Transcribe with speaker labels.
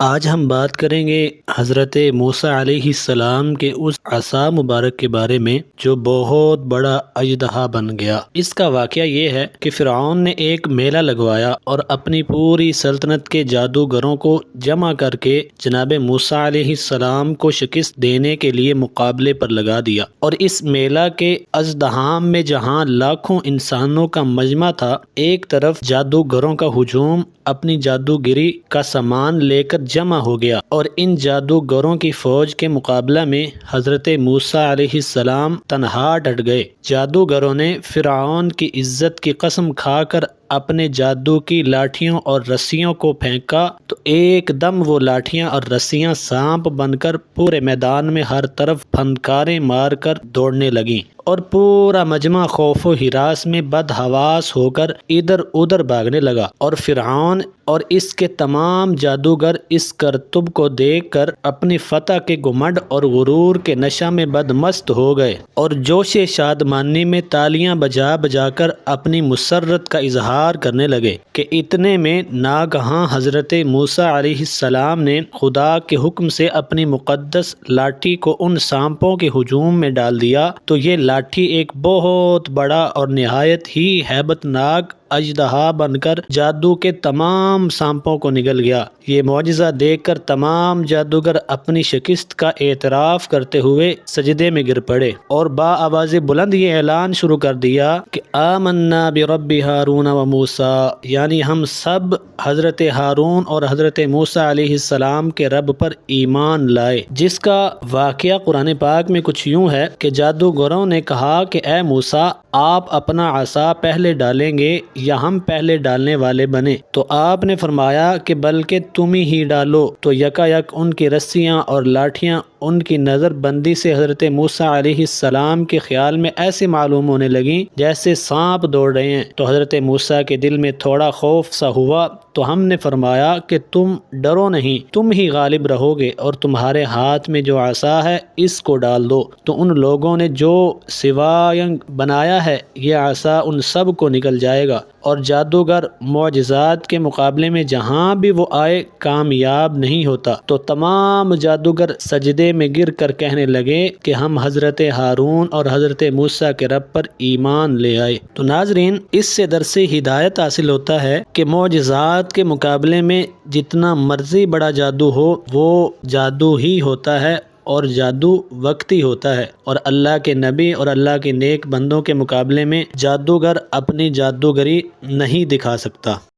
Speaker 1: آج ہم بات کریں گے حضرت موسیٰ علیہ السلام کے اس عصا مبارک کے بارے میں جو بہت بڑا اژدہا بن گیا۔ اس کا واقعہ یہ ہے کہ فرعون نے ایک میلہ لگوایا اور اپنی پوری سلطنت کے جادوگروں کو جمع کر کے جناب موسیٰ علیہ السلام کو شکست دینے کے لیے مقابلے پر لگا دیا، اور اس میلہ کے اژدہام میں جہاں لاکھوں انسانوں کا مجمع تھا، ایک طرف جادوگروں کا ہجوم اپنی جادوگری کا سامان لے کر جمع ہو گیا، اور ان جادوگروں کی فوج کے مقابلہ میں حضرت موسیٰ علیہ السلام تنہا ڈٹ گئے۔ جادوگروں نے فرعون کی عزت کی قسم کھا کر اپنے جادو کی لاٹھیوں اور رسیوں کو پھینکا تو ایک دم وہ لاٹھیاں اور رسیاں سانپ بن کر پورے میدان میں ہر طرف پھنکاریں مار کر دوڑنے لگیں، اور پورا مجمع خوف و ہراس میں بدحواس ہو کر ادھر ادھر بھاگنے لگا، اور فرعون اور اس کے تمام جادوگر اس کرتب کو دیکھ کر اپنی فتح کے گھمنڈ اور غرور کے نشہ میں بدمست ہو گئے، اور جوش شادمانی میں تالیاں بجا بجا کر اپنی مسرت کا اظہار کرنے لگے کہ اتنے میں ناگہاں حضرت موسیٰ علیہ السلام نے خدا کے حکم سے اپنی مقدس لاٹھی کو ان سانپوں کے ہجوم میں ڈال دیا، تو یہ لاٹھی ایک بہت بڑا اور نہایت ہی ہیبت ناک اژدہا بن کر جادو کے تمام سانپوں کو نگل گیا۔ یہ معجزہ دیکھ کر تمام جادوگر اپنی شکست کا اعتراف کرتے ہوئے سجدے میں گر پڑے، اور با آواز بلند یہ اعلان شروع کر دیا کہ آمنا برب ہارون و موسیٰ، یعنی ہم سب حضرت ہارون اور حضرت موسیٰ علیہ السلام کے رب پر ایمان لائے، جس کا واقعہ قرآن پاک میں کچھ یوں ہے کہ جادوگروں نے کہا کہ اے موسیٰ، آپ اپنا عصا پہلے ڈالیں گے یا ہم پہلے ڈالنے والے بنے؟ تو آپ نے فرمایا کہ بلکہ تم ہی ڈالو۔ تو یکا یک ان کی رسیاں اور لاٹھیاں ان کی نظر بندی سے حضرت موسیٰ علیہ السلام کے خیال میں ایسے معلوم ہونے لگیں جیسے سانپ دوڑ رہے ہیں، تو حضرت موسیٰ کے دل میں تھوڑا خوف سا ہوا، تو ہم نے فرمایا کہ تم ڈرو نہیں، تم ہی غالب رہو گے، اور تمہارے ہاتھ میں جو عصا ہے اس کو ڈال دو۔ تو ان لوگوں نے جو سوائنگ بنایا ہے یہ عصا ان سب کو نکل جائے گا، اور جادوگر معجزات کے مقابلے میں جہاں بھی وہ آئے کامیاب نہیں ہوتا۔ تو تمام جادوگر سجدے میں گر کر کہنے لگے کہ ہم حضرت ہارون اور حضرت موسیٰ کے رب پر ایمان لے آئے۔ تو ناظرین، اس سے درس ہدایت حاصل ہوتا ہے کہ معجزات کے مقابلے میں جتنا مرضی بڑا جادو ہو وہ جادو ہی ہوتا ہے، اور جادو وقتی ہوتا ہے، اور اللہ کے نبی اور اللہ کے نیک بندوں کے مقابلے میں جادوگر اپنی جادوگری نہیں دکھا سکتا۔